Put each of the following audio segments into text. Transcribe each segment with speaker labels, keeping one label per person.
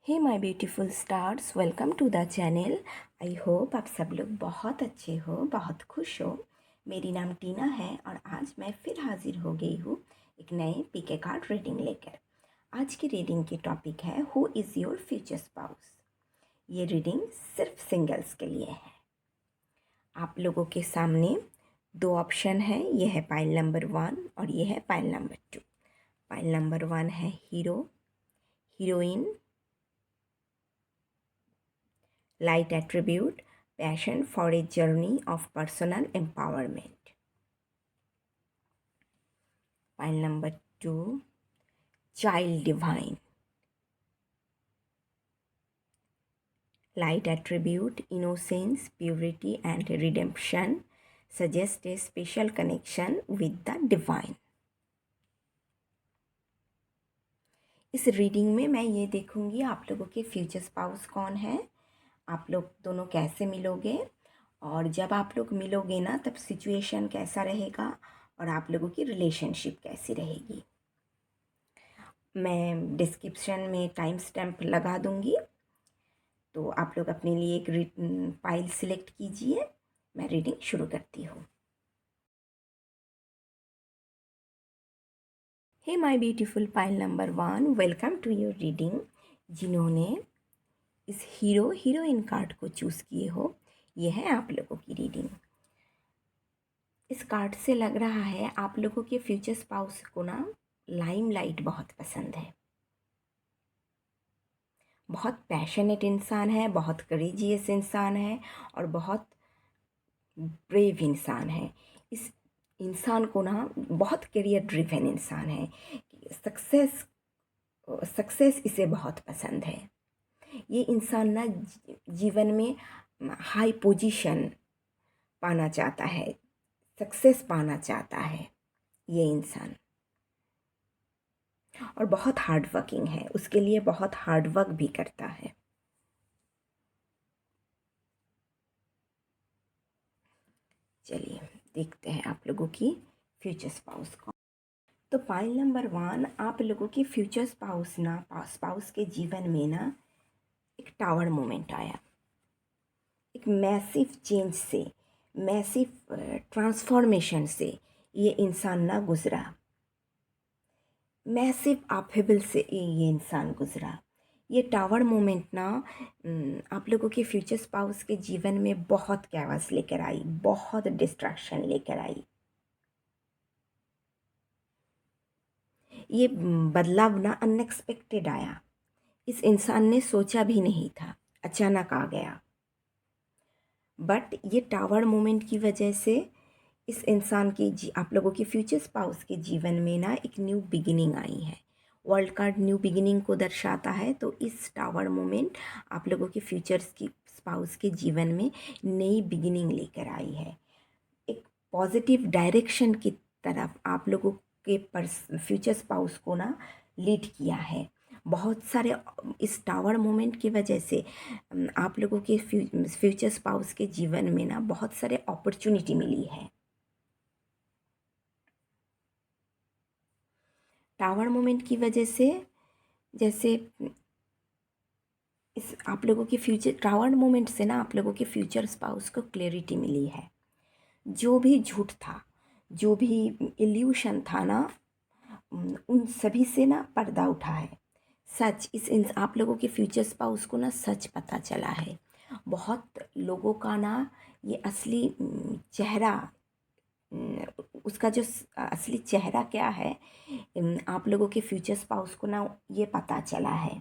Speaker 1: Hey my beautiful stars, welcome to the channel. I hope आप सब लोग बहुत अच्छे हो, बहुत खुश हो। मेरी नाम टीना है और आज मैं फिर हाजिर हो गई हूँ एक नए पीके कार्ड रीडिंग लेकर। आज की रीडिंग की टॉपिक है who is your future spouse. ये रीडिंग सिर्फ सिंगल्स के लिए है। आप लोगों के सामने दो ऑप्शन है, ये है पाइल नंबर 1 और ये है पाइल नंबर 2। पाइल नंबर 1 है hero, heroine, light attribute, passion for a journey of personal empowerment. Pile number 2, child divine, light attribute, innocence, purity and redemption, suggest a special connection with the divine. इस reading में मैं ये देखूंगी आप लोगों के future spouse कौन है, आप लोग दोनों कैसे मिलोगे और जब आप लोग मिलोगे ना तब सिचुएशन कैसा रहेगा और आप लोगों की रिलेशनशिप कैसी रहेगी। मैं डिस्क्रिप्शन में टाइम स्टैम्प लगा दूंगी, तो आप लोग अपने लिए एक फाइल सिलेक्ट कीजिए। मैं रीडिंग शुरू करती हूँ। Hey my beautiful pile number 1, welcome to your reading. जिन्होंने इस हीरो हीरोइन कार्ड को चूज़ किए हो, ये है आप लोगों की रीडिंग। इस कार्ड से लग रहा है आप लोगों के फ्यूचर स्पाउस को ना लाइमलाइट बहुत पसंद है। बहुत पैशनेट इंसान है, बहुत करेजियस इंसान है और बहुत ब्रेव इंसान है। इस इंसान को ना बहुत करियर ड्रिवन इंसान है। सक्सेस सक्सेस इसे बहुत पसंद है। ये इंसान ना जीवन में हाई पोजीशन पाना चाहता है, सक्सेस पाना चाहता है ये इंसान, और बहुत हार्ड वर्किंग है, उसके लिए बहुत हार्ड वर्क भी करता है। चलिए देखते हैं आप लोगों की फ्यूचर स्पाउस को। तो पाइल नंबर 1, आप लोगों की फ्यूचर स्पाउस के जीवन में ना एक टावर मोमेंट आया। एक मैसिव चेंज से, मैसिव ट्रांसफॉर्मेशन से ये इंसान ना गुज़रा। मैसिव अपहेवल से ये इंसान गुज़रा। ये टावर मोमेंट ना आप लोगों के फ्यूचर स्पाउस के जीवन में बहुत कैवस लेकर आई, बहुत डिस्ट्रैक्शन लेकर आई। ये बदलाव ना अनएक्सपेक्टेड आया, इस इंसान ने सोचा भी नहीं था, अचानक आ गया। बट ये टावर मोमेंट की वजह से इस इंसान की आप लोगों के फ्यूचर स्पाउस के जीवन में ना एक न्यू बिगिनिंग आई है। वर्ल्ड कार्ड न्यू बिगिनिंग को दर्शाता है, तो इस टावर मोमेंट आप लोगों के फ्यूचर्स की स्पाउस के जीवन में नई बिगिनिंग लेकर आई है। एक पॉजिटिव डायरेक्शन की तरफ आप लोगों के फ्यूचर स्पाउस को ना लीड किया है। बहुत सारे इस टावर मोमेंट की वजह से आप लोगों के फ्यूचर स्पाउस के जीवन में ना बहुत सारे अपॉर्चुनिटी मिली है। टावर मोमेंट की वजह से जैसे इस आप लोगों के फ्यूचर टावर मोमेंट से ना आप लोगों के फ्यूचर स्पाउस को क्लैरिटी मिली है। जो भी झूठ था, जो भी इल्यूशन था ना, उन सभी से ना पर्दा उठा है। सच आप लोगों के फ्यूचर स्पाउस को ना सच पता चला है। बहुत लोगों का ना ये असली चेहरा, उसका जो असली चेहरा क्या है, आप लोगों के फ्यूचर स्पाउस को ना ये पता चला है।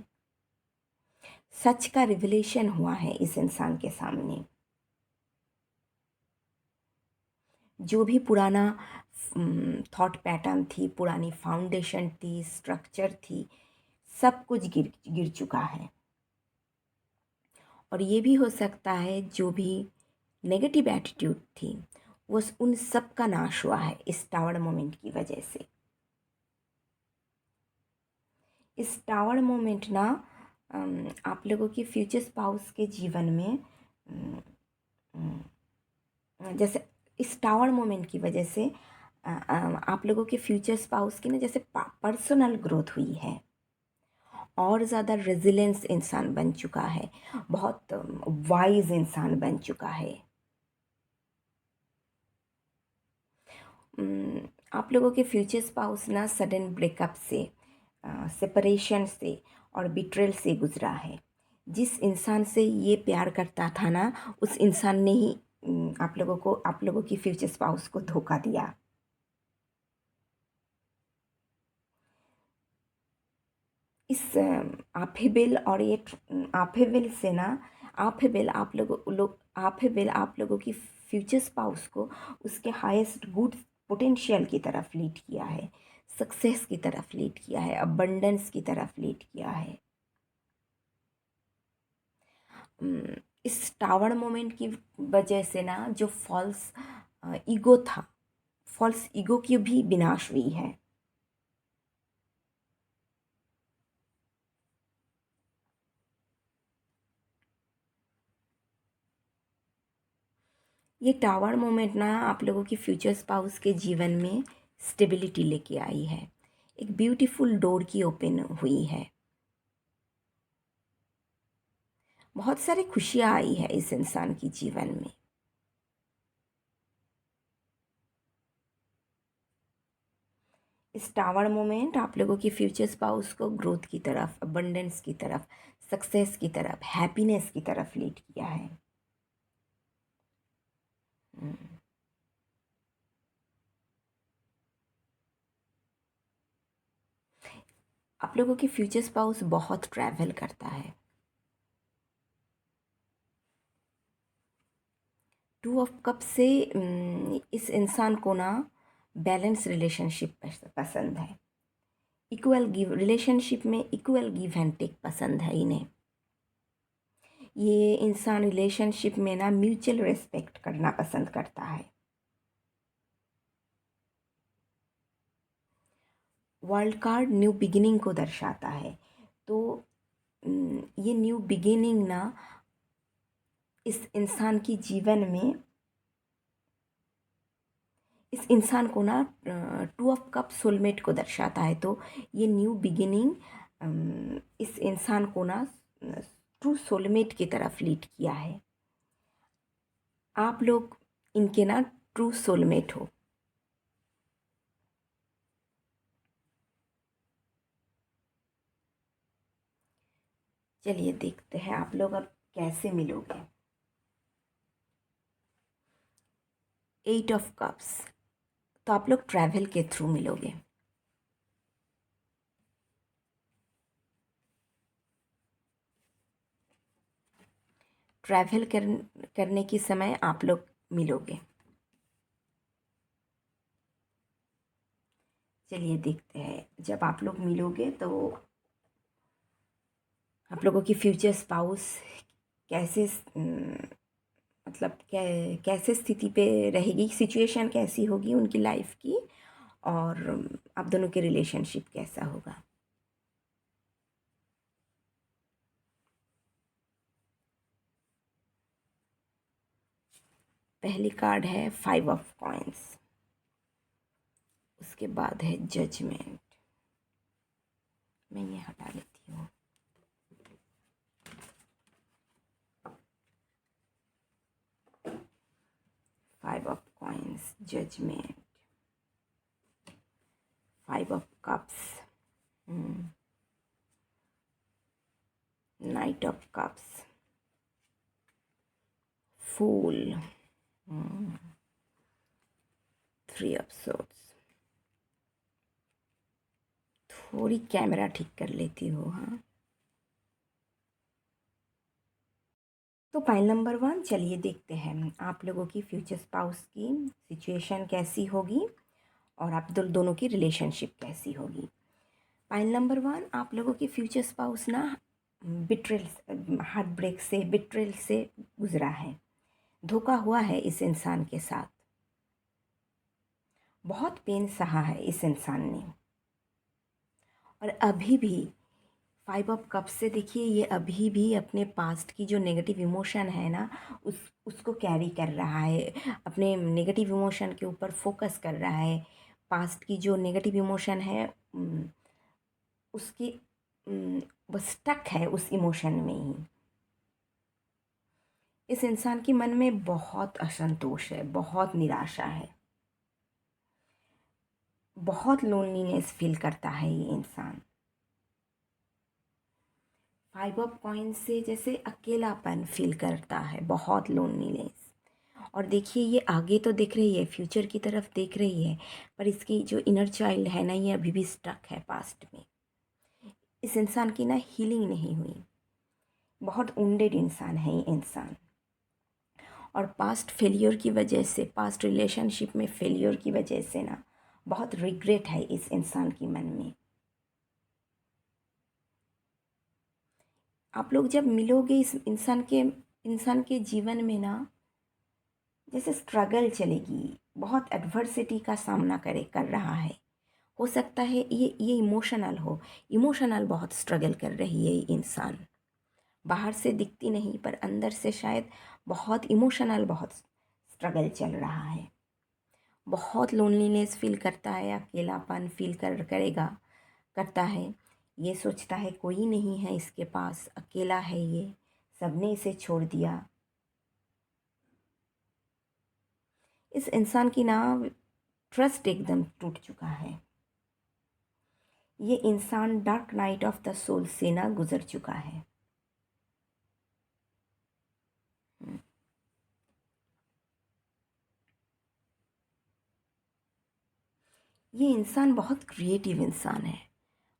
Speaker 1: सच का रिवलेशन हुआ है इस इंसान के सामने। जो भी पुराना थॉट पैटर्न थी, पुरानी फाउंडेशन थी, स्ट्रक्चर थी, सब कुछ गिर गिर चुका है। और ये भी हो सकता है जो भी नेगेटिव एटीट्यूड थी वो उन सब का नाश हुआ है इस टावर मोमेंट की वजह से। इस टावर मोमेंट ना आप लोगों के फ्यूचर स्पाउस के जीवन में जैसे इस टावर मोमेंट की वजह से आप लोगों के फ्यूचर स्पाउस की ना जैसे पर्सनल ग्रोथ हुई है और ज़्यादा रेजिलेंस इंसान बन चुका है, बहुत वाइज इंसान बन चुका है। आप लोगों के फ्यूचर स्पाउस ना सडन ब्रेकअप से, सेपरेशन से और बिट्रेल से गुजरा है। जिस इंसान से ये प्यार करता था ना, उस इंसान ने ही आप लोगों की फ्यूचर स्पाउस को धोखा दिया। इस आफेबेल और ये आफेबेल से ना, आफेबेल आप लोगों की फ्यूचर स्पाउस को उसके हाईएस्ट गुड पोटेंशियल की तरफ लीड किया है, सक्सेस की तरफ लीड किया है, अबंडेंस की तरफ लीड किया है। इस टावर मोमेंट की वजह से ना जो फॉल्स ईगो था, फॉल्स ईगो की भी विनाश हुई है। ये टावर मोमेंट ना आप लोगों की फ्यूचर स्पाउस के जीवन में स्टेबिलिटी लेके आई है, एक ब्यूटीफुल डोर की ओपन हुई है, बहुत सारी खुशियाँ आई है इस इंसान की जीवन में। इस टावर मोमेंट आप लोगों की फ्यूचर स्पाउस को ग्रोथ की तरफ, अबंडेंस की तरफ, सक्सेस की तरफ, हैप्पीनेस की तरफ लीड किया है। हम्म। आप लोगों की फ्यूचर स्पाउस बहुत ट्रैवल करता है। टू ऑफ कप से इस इंसान को ना बैलेंस रिलेशनशिप पसंद है, इक्वल गिव रिलेशनशिप में इक्वल गिव एंड टेक पसंद है इन्हें। ये इंसान रिलेशनशिप में ना म्यूचुअल रिस्पेक्ट करना पसंद करता है। वर्ल्ड कार्ड न्यू बिगिनिंग को दर्शाता है, तो ये न्यू बिगिनिंग ना इस इंसान की जीवन में, इस इंसान को ना टू ऑफ कप सोलमेट को दर्शाता है, तो ये न्यू बिगिनिंग इस इंसान को ना ट्रू सोलमेट की तरफ लीड किया है। आप लोग इनके ना ट्रू सोलमेट हो। चलिए देखते हैं आप लोग अब कैसे मिलोगे। एट ऑफ कप्स, तो आप लोग ट्रैवल के थ्रू मिलोगे। ट्रैवल करने के समय आप लोग मिलोगे। चलिए देखते हैं जब आप लोग मिलोगे तो आप लोगों की फ्यूचर स्पाउस कैसे मतलब कैसे स्थिति पे रहेगी, सिचुएशन कैसी होगी उनकी लाइफ की, और आप दोनों के रिलेशनशिप कैसा होगा। पहली कार्ड है 5 ऑफ कॉइंस, उसके बाद है जजमेंट। मैं ये हटा लेती हूँ। 5 of coins, judgement, 5 of cups, knight of cups, fool, 3 of swords. थोड़ी कैमरा ठीक कर लेती हो, हाँ। तो फाइल नंबर 1, चलिए देखते हैं आप लोगों की फ्यूचर स्पाउस की सिचुएशन कैसी होगी और आप दोनों की रिलेशनशिप कैसी होगी। फाइल नंबर 1, आप लोगों की फ्यूचर स्पाउस ना बिट्रेल, हार्ट ब्रेक से, बिट्रेल से गुजरा है, धोखा हुआ है इस इंसान के साथ, बहुत पेन सहा है इस इंसान ने, और अभी भी 5 ऑफ कप्स से देखिए ये अभी भी अपने पास्ट की जो नेगेटिव इमोशन है ना, उसको कैरी कर रहा है, अपने नेगेटिव इमोशन के ऊपर फोकस कर रहा है। पास्ट की जो नेगेटिव इमोशन है उसकी वो स्टक है उस इमोशन में ही। इस इंसान के मन में बहुत असंतोष है, बहुत निराशा है, बहुत लोनलीनेस फील करता है ये इंसान। 5 ऑफ कॉइंस से जैसे अकेलापन फील करता है, बहुत लोनलीनेस। और देखिए ये आगे तो दिख रही है, फ्यूचर की तरफ देख रही है, पर इसकी जो इनर चाइल्ड है ना, ये अभी भी स्टक है पास्ट में। इस इंसान की ना हीलिंग नहीं हुई, बहुत वुंडेड इंसान है ये इंसान। और पास्ट फेलियर की वजह से, पास्ट रिलेशनशिप में फेलियर की वजह से ना बहुत रिग्रेट है इस इंसान की मन में। आप लोग जब मिलोगे इस इंसान के जीवन में ना, जैसे स्ट्रगल चलेगी, बहुत एडवर्सिटी का सामना कर रहा है। हो सकता है ये इमोशनल हो, इमोशनल बहुत स्ट्रगल कर रही है ये इंसान। बाहर से दिखती नहीं, पर अंदर से शायद बहुत इमोशनल, बहुत स्ट्रगल चल रहा है। बहुत लोनलीनेस फील करता है, अकेलापन फील करेगा, करता है। ये सोचता है कोई नहीं है इसके पास, अकेला है ये, सबने इसे छोड़ दिया। इस इंसान की ना ट्रस्ट एकदम टूट चुका है। ये इंसान dark night of the soul से ना गुजर चुका है। ये इंसान बहुत क्रिएटिव इंसान है,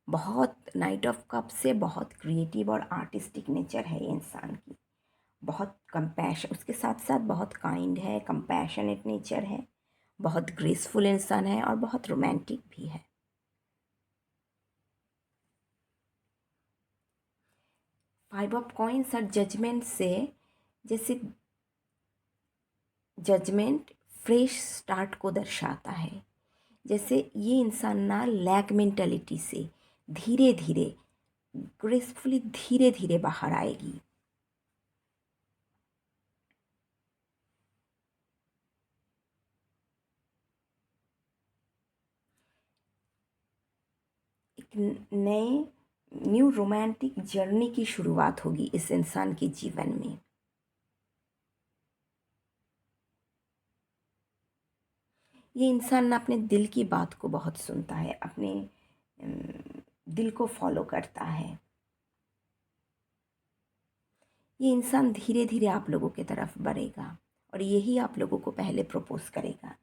Speaker 1: बहुत नाइट ऑफ कप से बहुत क्रिएटिव और आर्टिस्टिक नेचर है ये इंसान की। बहुत कंपैशन, उसके साथ साथ बहुत काइंड है, कंपैशनेट नेचर है, बहुत ग्रेसफुल इंसान है और बहुत रोमांटिक भी है। 5 ऑफ कॉइंस और जजमेंट से, जैसे जजमेंट फ्रेश स्टार्ट को दर्शाता है। जैसे ये इंसान ना लैक मेंटालिटी से धीरे धीरे, ग्रेसफुली धीरे धीरे बाहर आएगी। एक नए न्यू रोमांटिक जर्नी की शुरुआत होगी इस इंसान के जीवन में। ये इंसान ना अपने दिल की बात को बहुत सुनता है, अपने दिल को फॉलो करता है। ये इंसान धीरे धीरे आप लोगों की तरफ बढ़ेगा और यही आप लोगों को पहले प्रपोज करेगा।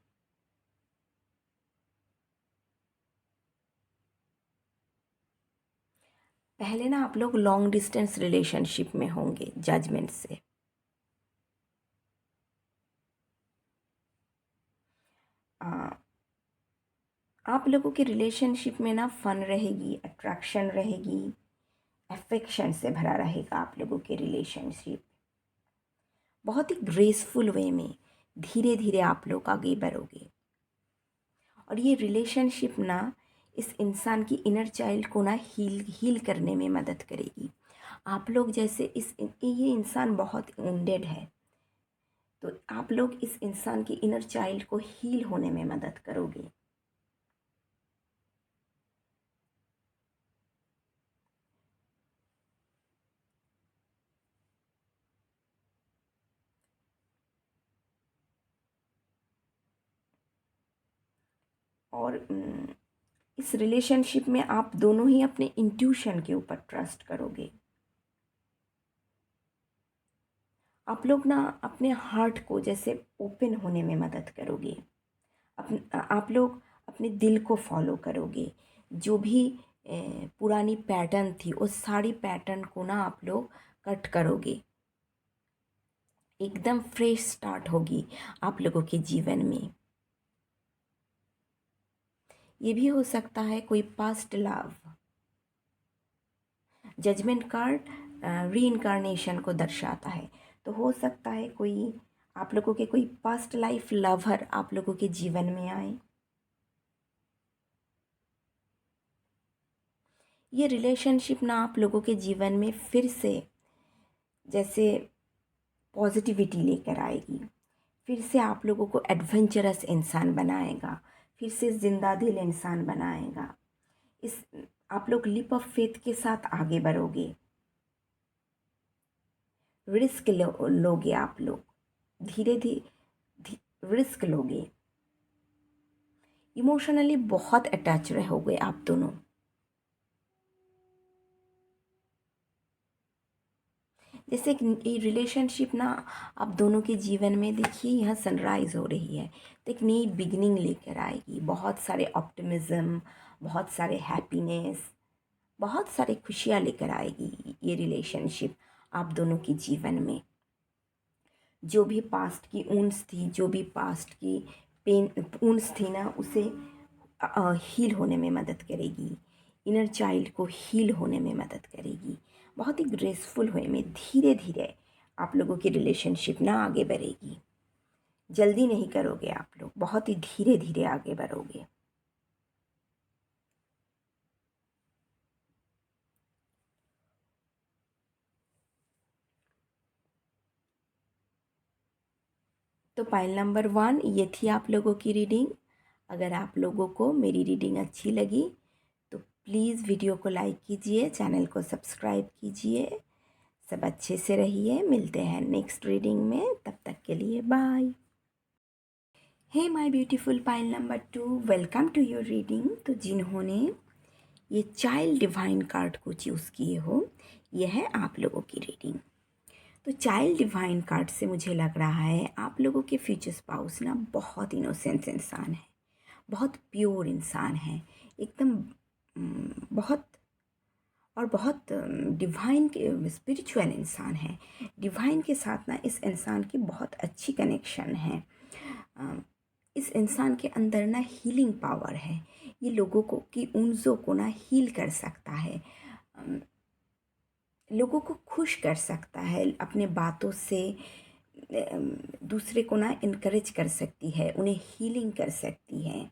Speaker 1: पहले ना आप लोग लॉन्ग डिस्टेंस रिलेशनशिप में होंगे जजमेंट से। आप लोगों की रिलेशनशिप में ना फन रहेगी, अट्रैक्शन रहेगी, अफेक्शन से भरा रहेगा आप लोगों की रिलेशनशिप। बहुत ही ग्रेसफुल वे में धीरे धीरे आप लोग आगे बढ़ोगे। और ये रिलेशनशिप ना इस इंसान की इनर चाइल्ड को ना हील करने में मदद करेगी। आप लोग जैसे ये इंसान बहुत वुंडेड है, तो आप लोग इस इंसान की इनर चाइल्ड को हील होने में मदद करोगे। और इस रिलेशनशिप में आप दोनों ही अपने इंट्यूशन के ऊपर ट्रस्ट करोगे। आप लोग ना अपने हार्ट को जैसे ओपन होने में मदद करोगे। आप लोग अपने दिल को फॉलो करोगे। जो भी पुरानी पैटर्न थी, उस सारी पैटर्न को ना आप लोग कट करोगे। एकदम फ्रेश स्टार्ट होगी आप लोगों के जीवन में। ये भी हो सकता है कोई पास्ट लव। जजमेंट कार्ड री को दर्शाता है, तो हो सकता है कोई आप लोगों के कोई पास्ट लाइफ लवर आप लोगों के जीवन में आए। ये रिलेशनशिप ना आप लोगों के जीवन में फिर से जैसे पॉजिटिविटी लेकर आएगी, फिर से आप लोगों को एडवेंचरस इंसान बनाएगा, फिर से जिंदा दिल इंसान बनाएगा। इस आप लोग लिप ऑफ फेथ के साथ आगे बढ़ोगे, रिस्क लोगे आप लोग, धीरे धीरे रिस्क लोगे, इमोशनली बहुत अटैच रहोगे आप दोनों। जैसे एक रिलेशनशिप ना आप दोनों के जीवन में, देखिए यहाँ सनराइज़ हो रही है तो एक नई बिगिनिंग लेकर आएगी, बहुत सारे ऑप्टिमिज्म, बहुत सारे हैप्पीनेस, बहुत सारी खुशियाँ लेकर आएगी ये रिलेशनशिप आप दोनों के जीवन में। जो भी पास्ट की ऊंस थी, जो भी पास्ट की पेन ऊंस थी ना, उसे हील होने में मदद करेगी, इनर चाइल्ड को हील होने में मदद करेगी। बहुत ही ग्रेसफुल वे में धीरे धीरे आप लोगों की रिलेशनशिप ना आगे बढ़ेगी। जल्दी नहीं करोगे आप लोग, बहुत ही धीरे धीरे आगे बढ़ोगे। तो पाइल नंबर 1 ये थी आप लोगों की रीडिंग। अगर आप लोगों को मेरी रीडिंग अच्छी लगी तो प्लीज़ वीडियो को लाइक कीजिए, चैनल को सब्सक्राइब कीजिए। सब अच्छे से रहिए, मिलते हैं नेक्स्ट रीडिंग में, तब तक के लिए bye. Hey my beautiful pile number 2, welcome to your reading. तो जिन्होंने ये चाइल्ड डिवाइन कार्ड को चूज़ किए हो, यह है आप लोगों की रीडिंग। तो चाइल्ड डिवाइन कार्ड से मुझे लग रहा है आप लोगों के फ्यूचर स्पाउस ना बहुत इनोसेंस इंसान है, बहुत प्योर इंसान है, एकदम बहुत और बहुत डिवाइन के स्पिरिचुअल इंसान है। डिवाइन के साथ ना इस इंसान की बहुत अच्छी कनेक्शन है। इस इंसान के अंदर ना हीलिंग पावर है, ये लोगों को की ऊर्जा को ना हील कर सकता है, लोगों को खुश कर सकता है, अपने बातों से दूसरे को ना इनकरेज कर सकती है, उन्हें हीलिंग कर सकती है।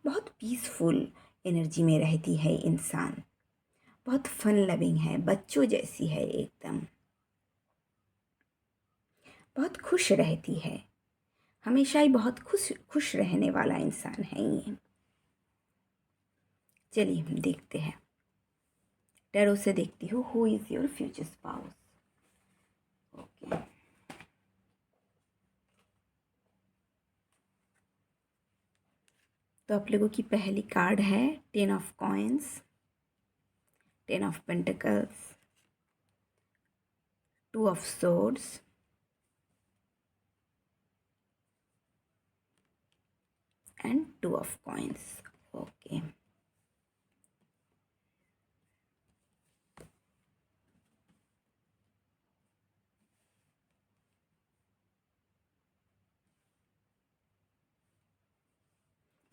Speaker 1: बहुत पीसफुल एनर्जी में रहती है इंसान, बहुत फन लविंग है, बच्चों जैसी है एकदम, बहुत खुश रहती है, हमेशा ही बहुत खुश खुश रहने वाला इंसान है ये। चलिए हम देखते हैं, टैरो से देखती हूँ who is your future spouse. Okay, तो आप लोगों की पहली कार्ड है 10 of coins, 10 of pentacles, 2 of swords and 2 of coins. Okay,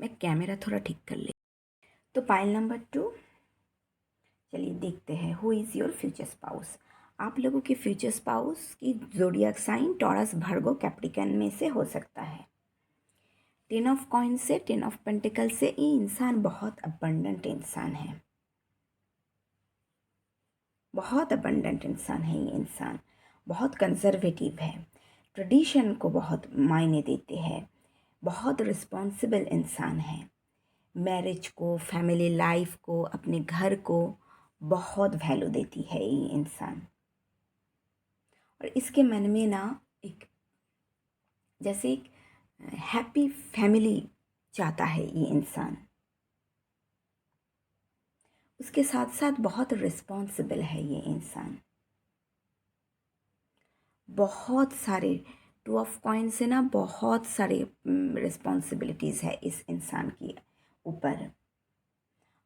Speaker 1: मैं कैमरा थोड़ा ठीक कर ले। तो पाइल नंबर 2, चलिए देखते हैं who is your future spouse. आप लोगों के फ्यूचर स्पाउस की ज़ोडिएक साइन टॉरस, वर्गो, कैप्रिकन में से हो सकता है। 10 ऑफ कॉइन से, 10 ऑफ पेंटिकल से ये इंसान बहुत अबंडेंट इंसान है, बहुत अबंडेंट इंसान है ये इंसान, बहुत कंजर्वेटिव है, ट्रेडिशन को बहुत मायने देते हैं, बहुत रिस्पॉन्सिबल इंसान है, मैरिज को, फैमिली लाइफ को, अपने घर को बहुत वैल्यू देती है ये इंसान। और इसके मन में ना एक जैसे एक हैप्पी फैमिली चाहता है ये इंसान, उसके साथ साथ बहुत रिस्पॉन्सिबल है ये इंसान, बहुत सारे 2 ऑफ कॉइन से ना बहुत सारे रिस्पॉन्सिबिलिटीज़ है इस इंसान की ऊपर,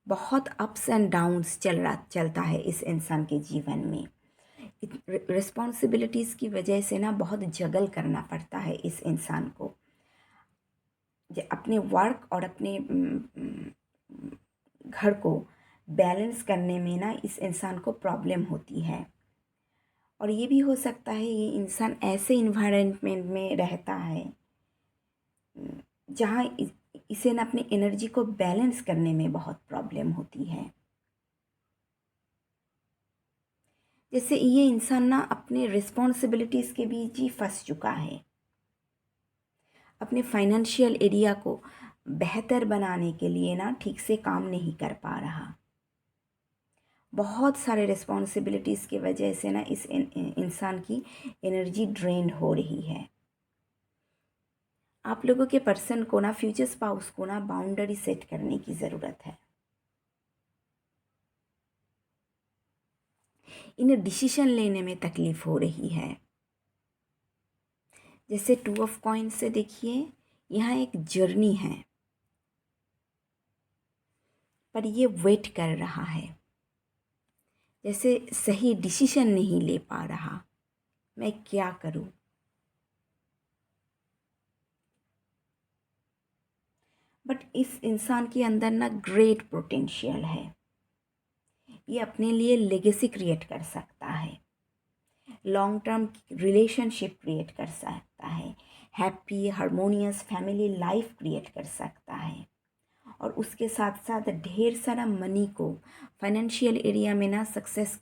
Speaker 1: बहुत अप्स एंड डाउन्स चलता है इस इंसान के जीवन में। रिस्पॉन्सिबिलिटीज़ की वजह से ना बहुत जगल करना पड़ता है इस इंसान को, अपने वर्क और अपने घर को बैलेंस करने में ना इस इंसान को प्रॉब्लम होती है। और ये भी हो सकता है ये इंसान ऐसे इन्वायरमेंट में रहता है जहाँ इसे ना अपनी एनर्जी को बैलेंस करने में बहुत प्रॉब्लम होती है। जैसे ये इंसान ना अपने रिस्पॉन्सिबिलिटीज़ के बीच ही फंस चुका है, अपने फाइनेंशियल एरिया को बेहतर बनाने के लिए ना ठीक से काम नहीं कर पा रहा। बहुत सारे रिस्पॉन्सिबिलिटीज़ की वजह से ना इस इंसान की एनर्जी ड्रेन हो रही है। आप लोगों के पर्सन को ना, फ्यूचर स्पाउस को ना, बाउंड्री सेट करने की ज़रूरत है। इन्हें डिसीजन लेने में तकलीफ़ हो रही है। जैसे 2 ऑफ कॉइन्स से देखिए, यहाँ एक जर्नी है, पर ये वेट कर रहा है, जैसे सही डिसीजन नहीं ले पा रहा, मैं क्या करूं। बट इस इंसान के अंदर ना ग्रेट पोटेंशियल है, ये अपने लिए लेगेसी क्रिएट कर सकता है, लॉन्ग टर्म रिलेशनशिप क्रिएट कर सकता है, happy harmonious family life create कर सकता है, और उसके साथ साथ ढेर सारा मनी को फाइनेंशियल एरिया में ना सक्सेस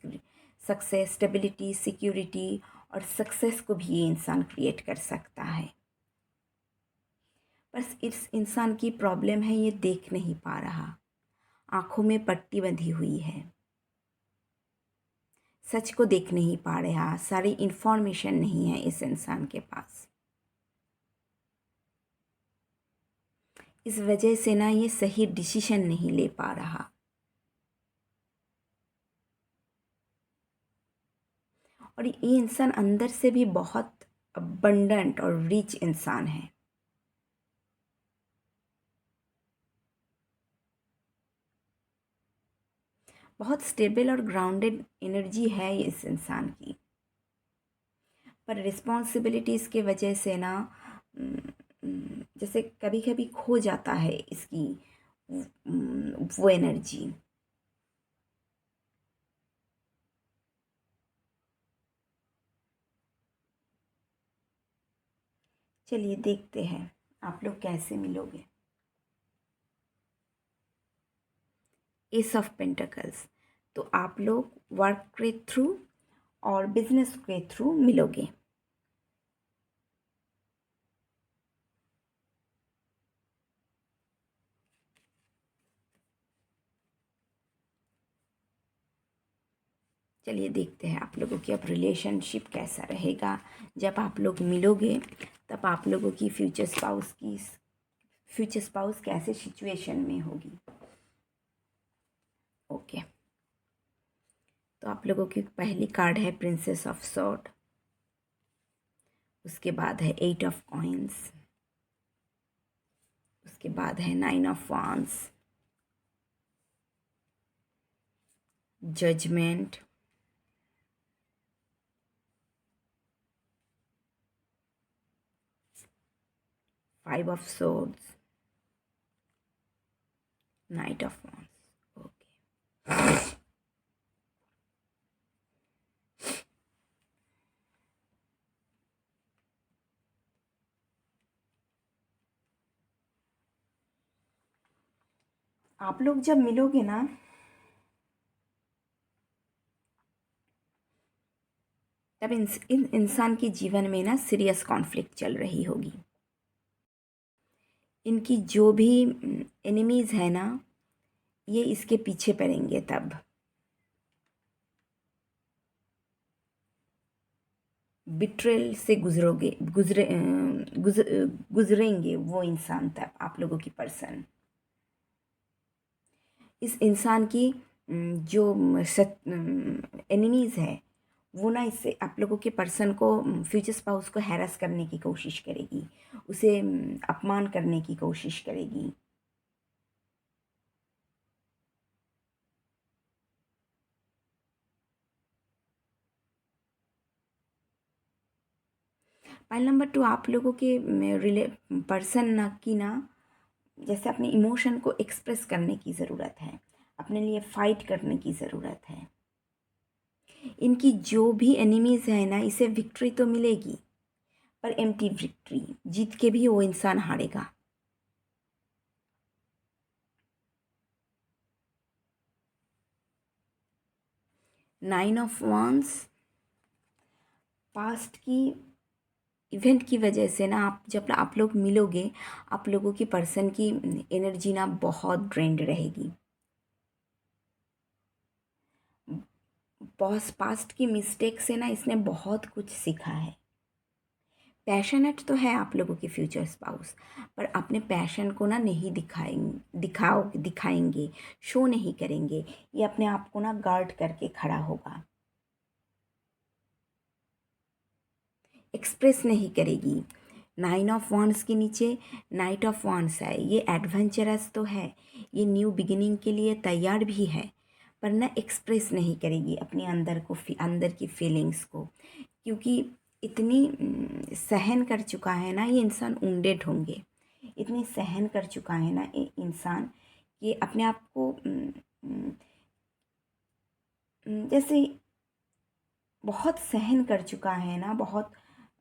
Speaker 1: स्टेबिलिटी सिक्योरिटी और सक्सेस को भी ये इंसान क्रिएट कर सकता है। बस इस इंसान की प्रॉब्लम है, ये देख नहीं पा रहा, आंखों में पट्टी बंधी हुई है, सच को देख नहीं पा रहा, सारी इंफॉर्मेशन नहीं है इस इंसान के पास। इस वजह से ना ये सही डिसीजन नहीं ले पा रहा, और ये इंसान अंदर से भी बहुत अबंडेंट और रिच इंसान है। बहुत स्टेबल और ग्राउंडेड एनर्जी है इस इंसान की, पर रिस्पॉन्सिबिलिटीज़ के वजह से ना जैसे कभी कभी खो जाता है इसकी वो एनर्जी। चलिए देखते हैं आप लोग कैसे मिलोगे। एस ऑफ पेंटिकल्स, तो आप लोग वर्क के थ्रू और बिजनेस के थ्रू मिलोगे। चलिए देखते हैं आप लोगों की अब रिलेशनशिप कैसा रहेगा। जब आप लोग मिलोगे तब आप लोगों की फ्यूचर स्पाउस कैसे सिचुएशन में होगी। ओके, तो आप लोगों की पहली कार्ड है प्रिंसेस ऑफ सॉर्ड, उसके बाद है 8 ऑफ कॉइन्स, उसके बाद है 9 of wands, judgement, 5 of swords, knight of wands. Okay, आप लोग जब मिलोगे ना तब इन इंसान के जीवन में ना सीरियस कॉन्फ्लिक्ट चल रही होगी। इनकी जो भी एनिमीज़ है ना, ये इसके पीछे पड़ेंगे, तब बिट्रेल से गुजरेंगे वो इंसान, तब आप लोगों की पर्सन इस इंसान की जो एनिमीज़ है वो ना इससे आप लोगों के पर्सन को, फ्यूचर स्पाउस को हैरेस करने की कोशिश करेगी, उसे अपमान करने की कोशिश करेगी। पाइल नंबर 2, आप लोगों के पर्सन ना की ना जैसे अपने इमोशन को एक्सप्रेस करने की ज़रूरत है, अपने लिए फ़ाइट करने की ज़रूरत है। इनकी जो भी एनिमीज़ है ना, इसे विक्ट्री तो मिलेगी, पर एम्प्टी विक्ट्री, जीत के भी वो इंसान हारेगा। नाइन ऑफ वांड्स, पास्ट की इवेंट की वजह से ना जब आप लोग मिलोगे, आप लोगों की पर्सन की एनर्जी ना बहुत ड्रेन्ड रहेगी। बॉस पास्ट की मिस्टेक से ना इसने बहुत कुछ सीखा है। पैशनेट तो है आप लोगों के फ्यूचर स्पाउस, पर अपने पैशन को ना नहीं दिखाएंगे, शो नहीं करेंगे। ये अपने आप को ना गार्ड करके खड़ा होगा, एक्सप्रेस नहीं करेगी। 9 ऑफ वॉन्ड्स के नीचे नाइट ऑफ वॉन्ड्स है। ये एडवेंचरस तो है, ये न्यू बिगिनिंग के लिए तैयार भी है, पर ना एक्सप्रेस नहीं करेगी अपने अंदर की फीलिंग्स को, क्योंकि इतनी सहन कर चुका है ना ये इंसान। वुंडेड होंगे, इतनी सहन कर चुका है ना ये इंसान कि अपने आप को जैसे बहुत सहन कर चुका है ना, बहुत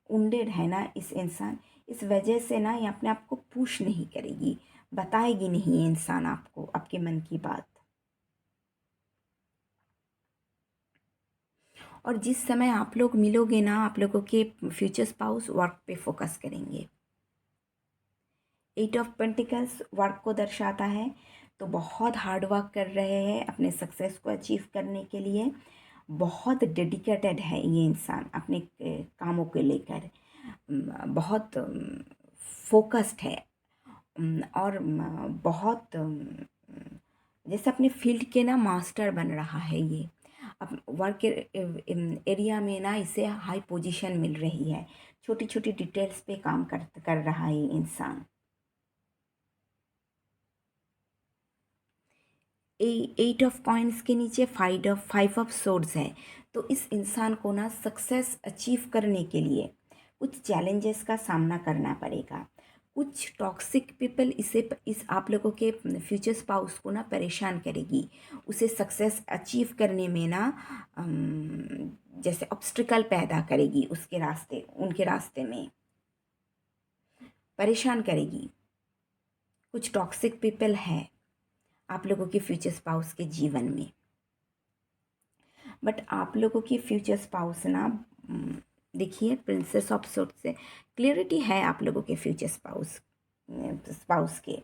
Speaker 1: वुंडेड है ना इस इंसान। इस वजह से ना ये अपने आप को पुश नहीं करेगी, बताएगी नहीं ये इंसान आपको आपके मन की बात। और जिस समय आप लोग मिलोगे ना, आप लोगों के फ्यूचर स्पाउस वर्क पे फोकस करेंगे। 8 ऑफ पेंटिकल्स वर्क को दर्शाता है, तो बहुत हार्ड वर्क कर रहे हैं अपने सक्सेस को अचीव करने के लिए। बहुत डेडिकेटेड है ये इंसान अपने कामों को लेकर, बहुत फोकस्ड है, और बहुत जैसे अपने फील्ड के ना मास्टर बन रहा है ये। अब वर्क एरिया में ना इसे हाई पोजीशन मिल रही है, छोटी छोटी डिटेल्स पे काम कर रहा है ये इंसान। 8 ऑफ कॉइन्स के नीचे 5 ऑफ सोर्ड्स है। तो इस इंसान को ना सक्सेस अचीव करने के लिए कुछ चैलेंजेस का सामना करना पड़ेगा। कुछ टॉक्सिक पीपल इस आप लोगों के फ्यूचर स्पाउस को ना परेशान करेगी, उसे सक्सेस अचीव करने में ना जैसे ऑब्स्टिकल पैदा करेगी, उनके रास्ते में परेशान करेगी। कुछ टॉक्सिक पीपल है आप लोगों के फ्यूचर स्पाउस के जीवन में, बट आप लोगों की फ्यूचर स्पाउस ना देखिए प्रिंसेस ऑफ सोर्ड से क्लियरिटी है आप लोगों के फ्यूचर स्पाउस के।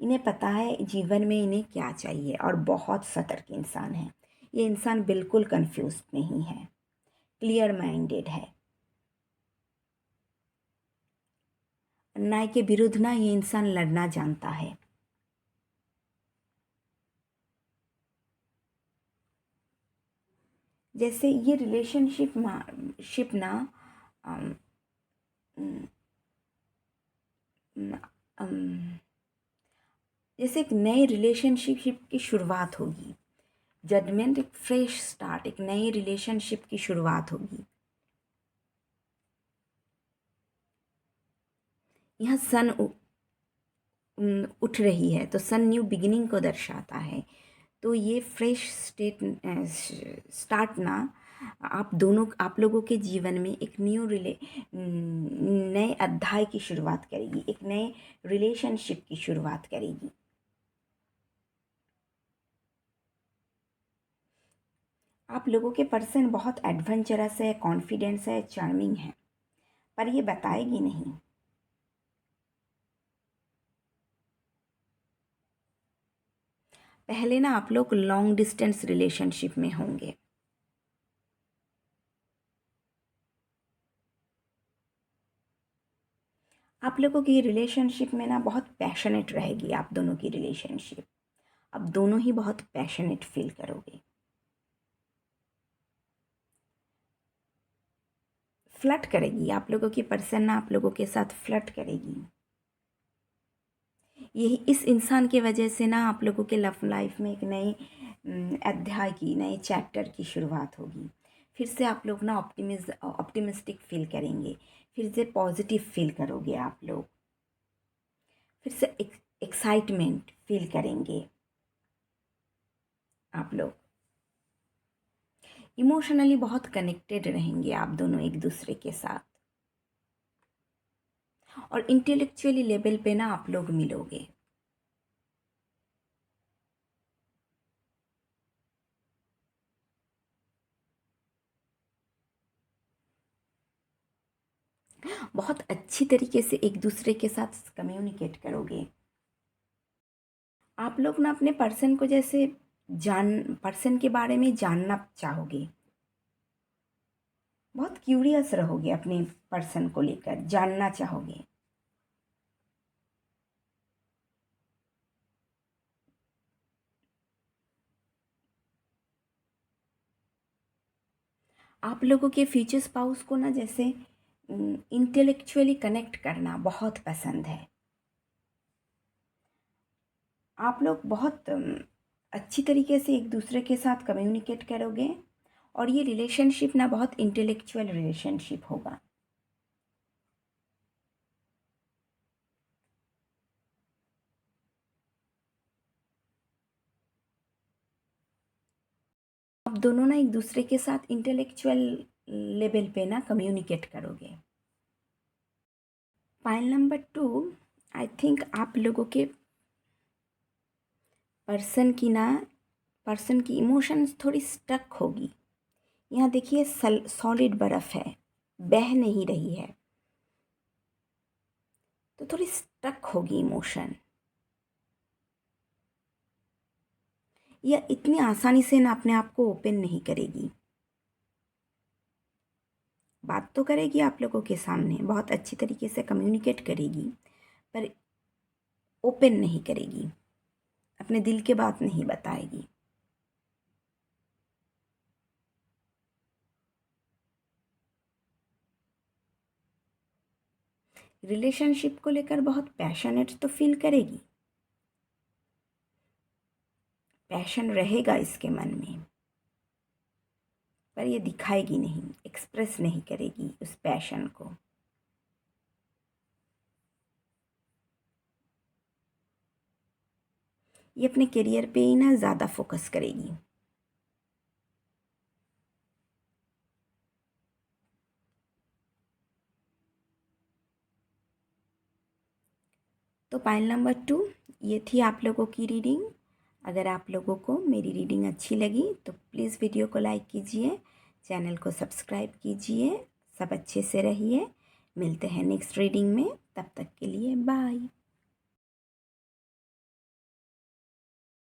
Speaker 1: इन्हें पता है जीवन में इन्हें क्या चाहिए, और बहुत सतर्क इंसान है ये इंसान। बिल्कुल कंफ्यूज नहीं है, क्लियर माइंडेड है। अन्याय के विरुद्ध ना ये इंसान लड़ना जानता है। जैसे ये रिलेशनशिप ना अम, अम, अम, जैसे एक नए रिलेशनशिप की शुरुआत होगी। जजमेंट, एक फ्रेश स्टार्ट, एक नई रिलेशनशिप की शुरुआत होगी। यहाँ सन उठ रही है, तो सन न्यू बिगिनिंग को दर्शाता है। तो ये फ्रेश स्टार्ट ना आप लोगों के जीवन में एक नए अध्याय की शुरुआत करेगी, एक नए रिलेशनशिप की शुरुआत करेगी। आप लोगों के पर्सन बहुत एडवेंचरस है, कॉन्फिडेंस है, चार्मिंग है, पर ये बताएगी नहीं। पहले ना आप लोग लॉन्ग डिस्टेंस रिलेशनशिप में होंगे। आप लोगों की रिलेशनशिप में ना बहुत पैशनेट रहेगी आप दोनों की रिलेशनशिप। आप दोनों ही बहुत पैशनेट फील करोगे। फ्लर्ट करेगी आप लोगों की पर्सन ना आप लोगों के साथ फ्लर्ट करेगी। यही इस इंसान की वजह से ना आप लोगों के लव लाइफ में एक नए अध्याय की, नए चैप्टर की शुरुआत होगी। फिर से आप लोग ना ऑप्टिमिस्टिक फील करेंगे, फिर से पॉजिटिव फील करोगे आप लोग, फिर से एक्साइटमेंट फील करेंगे आप लोग। इमोशनली बहुत कनेक्टेड रहेंगे आप दोनों एक दूसरे के साथ, और इंटेलेक्चुअली लेवल पे ना आप लोग मिलोगे। बहुत अच्छी तरीके से एक दूसरे के साथ कम्युनिकेट करोगे। आप लोग ना अपने पर्सन को जैसे पर्सन के बारे में जानना चाहोगे, बहुत क्यूरियस रहोगे, अपने पर्सन को लेकर जानना चाहोगे। आप लोगों के फ्यूचर स्पाउस को ना जैसे इंटेलेक्चुअली कनेक्ट करना बहुत पसंद है। आप लोग बहुत अच्छी तरीके से एक दूसरे के साथ कम्युनिकेट करोगे और ये रिलेशनशिप ना बहुत इंटेलेक्चुअल रिलेशनशिप होगा। आप दोनों ना एक दूसरे के साथ इंटेलेक्चुअल लेवल पे ना कम्युनिकेट करोगे। पाइल नंबर 2, आई थिंक आप लोगों के पर्सन की इमोशंस थोड़ी स्टक होगी। यहाँ देखिए सॉलिड बर्फ़ है, बह नहीं रही है, तो थोड़ी स्टक होगी इमोशन। यह इतनी आसानी से ना अपने आप को ओपन नहीं करेगी। बात तो करेगी आप लोगों के सामने, बहुत अच्छी तरीके से कम्युनिकेट करेगी, पर ओपन नहीं करेगी, अपने दिल के बात नहीं बताएगी। रिलेशनशिप को लेकर बहुत पैशनेट तो फील करेगी, पैशन रहेगा इसके मन में, पर ये दिखाएगी नहीं, एक्सप्रेस नहीं करेगी उस पैशन को। ये अपने करियर पे ही ना ज़्यादा फोकस करेगी। तो पाइल नंबर 2, ये थी आप लोगों की रीडिंग। अगर आप लोगों को मेरी रीडिंग अच्छी लगी तो प्लीज़ वीडियो को लाइक कीजिए, चैनल को सब्सक्राइब कीजिए। सब अच्छे से रहिए, मिलते हैं नेक्स्ट रीडिंग में, तब तक के लिए बाय।